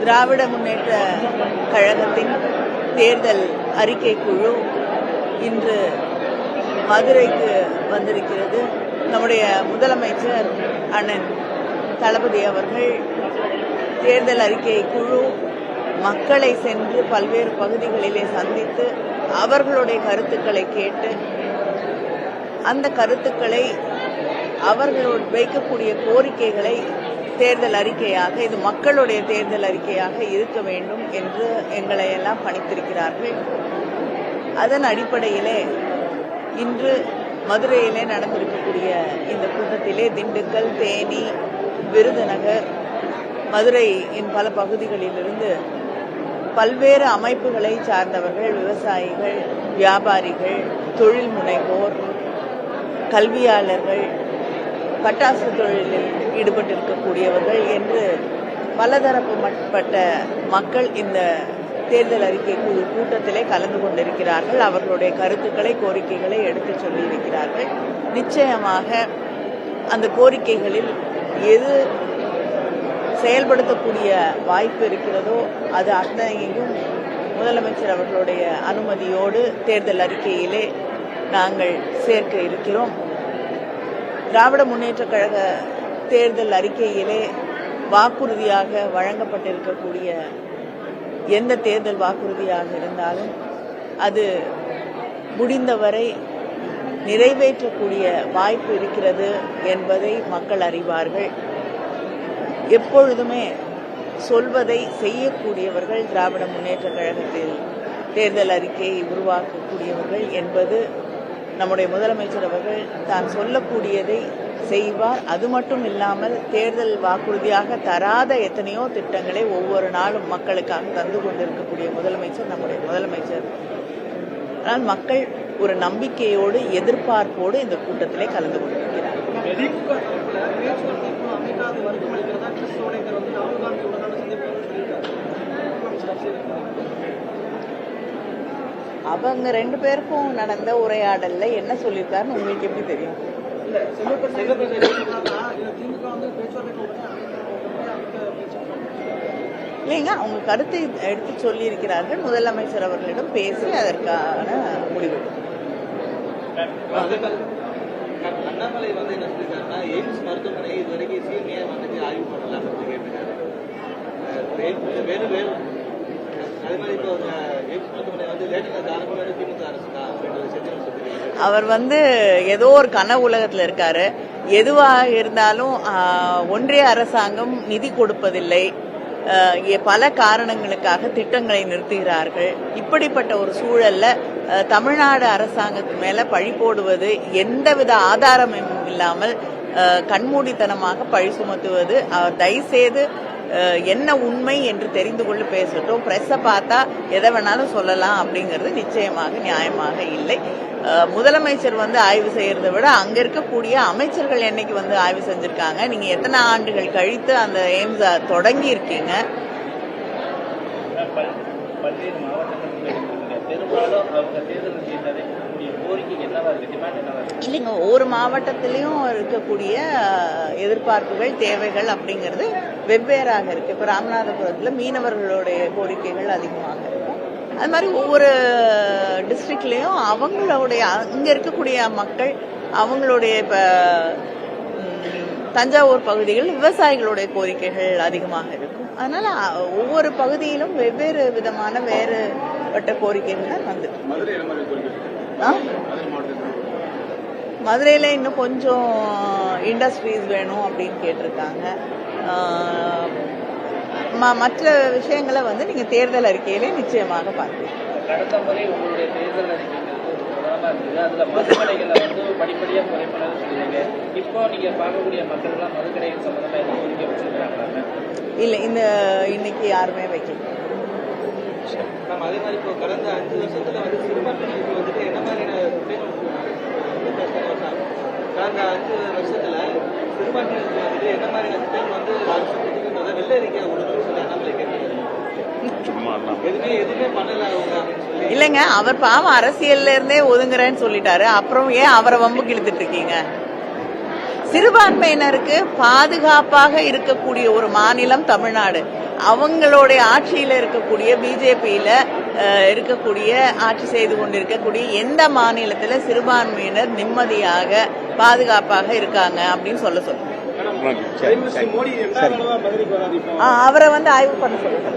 திராவிட முன்னேற்ற கழகத்தின் தேர்தல் அறிக்கை குழு இன்று மதுரைக்கு வந்திருக்கிறது. நம்முடைய முதலமைச்சர் அண்ணன் தளபதி அவர்கள் தேர்தல் அறிக்கை குழு மக்களை சென்று பல்வேறு பகுதிகளிலே சந்தித்து அவர்களுடைய கருத்துக்களை கேட்டு அந்த கருத்துக்களை அவர்களோடு வைக்கக்கூடிய கோரிக்கைகளை தேர்தல் அறிக்கையாக, இது மக்களுடைய தேர்தல் அறிக்கையாக இருக்க வேண்டும் என்று எங்களை எல்லாம் பணித்திருக்கிறார்கள். அதன் அடிப்படையிலே இன்று மதுரையிலே நடந்திருக்கக்கூடிய இந்த கூட்டத்திலே திண்டுக்கல், தேனி, விருதுநகர், மதுரையின் பல பகுதிகளிலிருந்து பல்வேறு அமைப்புகளை சார்ந்தவர்கள், விவசாயிகள், வியாபாரிகள், தொழில் முனைவோர், கல்வியாளர்கள், பட்டாசு தொழிலில் ஈடுபட்டிருக்கக்கூடியவர்கள் என்று பலதரப்பட்ட மக்கள் இந்த தேர்தல் அறிக்கை குழு கூட்டத்திலே கலந்து கொண்டிருக்கிறார்கள். அவர்களுடைய கருத்துக்களை, கோரிக்கைகளை எடுத்துச் சொல்லியிருக்கிறார்கள். நிச்சயமாக அந்த கோரிக்கைகளில் எது செயல்படுத்தக்கூடிய வாய்ப்பு இருக்கிறதோ அது அத்தனையும் முதலமைச்சர் அவர்களுடைய அனுமதியோடு தேர்தல் அறிக்கையிலே நாங்கள் சேர்க்க இருக்கிறோம். திராவிட முன்னேற்ற கழக தேர்தல் அறிக்கையிலே வாக்குறுதியாக வழங்கப்பட்டிருக்கக்கூடிய எந்த தேர்தல் வாக்குறுதியாக இருந்தாலும் அது முடிந்தவரை நிறைவேற்றக்கூடிய வாய்ப்பு இருக்கிறது என்பதை மக்கள் அறிவார்கள். எப்பொழுதுமே சொல்வதை செய்யக்கூடியவர்கள் திராவிட முன்னேற்ற கழகத்தில் தேர்தல் அறிக்கையை உருவாக்கக்கூடியவர்கள் என்பது நம்முடைய முதலமைச்சர் அவர்கள் தான் சொல்லக்கூடியதை செய்வார். அது மட்டும் இல்லாமல் தேர்தல் வாக்குறுதியாக தராத எத்தனையோ திட்டங்களை ஒவ்வொரு நாளும் மக்களுக்காக தந்து கொண்டிருக்கக்கூடிய முதலமைச்சர் நம்முடைய முதலமைச்சர். ஆனால் மக்கள் ஒரு நம்பிக்கையோடு, எதிர்பார்ப்போடு இந்த கூட்டத்திலே கலந்து கொண்டிருக்கிறார். அவங்க ரெண்டு பேருக்கும் நடந்த உரையாடல்ல என்ன சொல்லியிருக்காருன்னு உங்களுக்கு எப்படி தெரியும்? இல்லைங்க, அவங்க கருத்தை எடுத்து சொல்லி இருக்கிறார்கள். முதலமைச்சர் அவர்களிடம் பேசி அதற்கான முடிவு. அண்ணாமலை வந்து என்ன சொல்லிருக்காருன்னா, எய்ம்ஸ் மருத்துவமனை இது வரைக்கும் சீனியா வந்து ஆய்வு பண்ணலாம் கேட்டிருக்காரு. வேணும் அதே மாதிரி இப்போ எய்ம்ஸ் மருத்துவமனை வந்து லேட்டஸ்ட் ஆரம்பிச்சு திமுக அரசு தான் அப்படின்ற செஞ்சு அவர் வந்து ஏதோ ஒரு கனவு உலகத்தில் இருக்காரு. எதுவாக இருந்தாலும் ஒன்றிய அரசாங்கம் நிதி கொடுப்பதில்லை, பல காரணங்களுக்காக திட்டங்களை நிறுத்துகிறார்கள். இப்படிப்பட்ட ஒரு சூழல்ல தமிழ்நாடு அரசாங்கத்து மேல பழி போடுவது, எந்தவித ஆதாரமும் இல்லாமல் கண்மூடித்தனமாக பழி சுமத்துவது, தயவுசெய்து என்ன உண்மை என்று தெரிந்து கொண்டு பேசட்டும். பிரஸ்ஸை பார்த்தா எதை வேணாலும் சொல்லலாம் அப்படிங்கிறது நிச்சயமாக நியாயமாக இல்லை. முதலமைச்சர் வந்து ஆய்வு செய்யறதை விட அங்க இருக்கக்கூடிய அமைச்சர்கள் என்னைக்கு வந்து ஆய்வு செஞ்சிருக்காங்க? நீங்க எத்தனை ஆண்டுகள் கழித்து அந்த எய்ம்ஸ் தொடங்கி இருக்கீங்க? இல்லைங்க, ஒவ்வொரு மாவட்டத்திலையும் இருக்கக்கூடிய எதிர்பார்ப்புகள், தேவைகள் அப்படிங்கிறது வெவ்வேறாக இருக்கு. இப்ப ராமநாதபுரத்துல மீனவர்களுடைய கோரிக்கைகள் அதிகமாக இருக்கும். அது மாதிரி ஒவ்வொரு டிஸ்ட்ரிக்ட்லயும் அவங்களுடைய அங்க இருக்கக்கூடிய மக்கள், அவங்களுடைய இப்ப தஞ்சாவூர் பகுதிகள் விவசாயிகளுடைய கோரிக்கைகள் அதிகமாக இருக்கும். அதனால ஒவ்வொரு பகுதியிலும் வெவ்வேறு விதமான வேறுபட்ட கோரிக்கைகள் தான் வந்துட்டு. மதுரையில இன்னும் கொஞ்சம் இண்டஸ்ட்ரீஸ் வேணும் அப்படின்னு கேட்டிருக்காங்க. மற்ற விஷயங்களை வந்து நீங்க தேர்தல் அறிக்கையிலே நிச்சயமாக பார்க்கலாம். கடந்த முறை உங்களுடைய தேர்தல் அதுல மதுக்கடைகளை வந்து படிப்படியா குறைப்பதாக சொல்லுவீங்க. இப்போ நீங்க பார்க்கக்கூடிய மக்கள் எல்லாம் மதுக்கடைகள் சம்பந்தமா எதுவும் கோரிக்கை வச்சிருக்காங்க? இல்ல, இன்னைக்கு யாருமே வைக்கல. அதே மாதிரி இப்போ கடந்த 5 வருஷத்துல வந்து சிறுபான்மையினருக்கு வந்துட்டு என்ன மாதிரியான கடந்த 5 வருஷத்துல சிறுபான்மையினருக்கு வந்துட்டு என்ன மாதிரியான திட்டம் வந்து வெள்ள அறிக்கை ஒழுங்கு சொல்லி அண்ணாமலை கேட்கிறாரு. எதுவுமே பண்ணல அவங்க அப்படின்னு சொல்லி. இல்லைங்க, அவர் பாவம் அரசியல்ல இருந்தே ஒதுங்குறேன்னு சொல்லிட்டாரு. அப்புறம் ஏன் அவரை வம்புக்கு இழுத்துட்டு இருக்கீங்க? சிறுபான்மையினருக்கு பாதுகாப்பாக இருக்கக்கூடிய ஒரு மாநிலம் தமிழ்நாடு. அவங்களுடைய ஆட்சியில இருக்கக்கூடிய பிஜேபியில இருக்கக்கூடிய ஆட்சி செய்து கொண்டிருக்கக்கூடிய எந்த மாநிலத்துல சிறுபான்மையினர் நிம்மதியாக பாதுகாப்பாக இருக்காங்க அப்படின்னு சொல்ல சொல்லுங்க. அவரை ஆய்வு பண்ண சொல்லுங்க.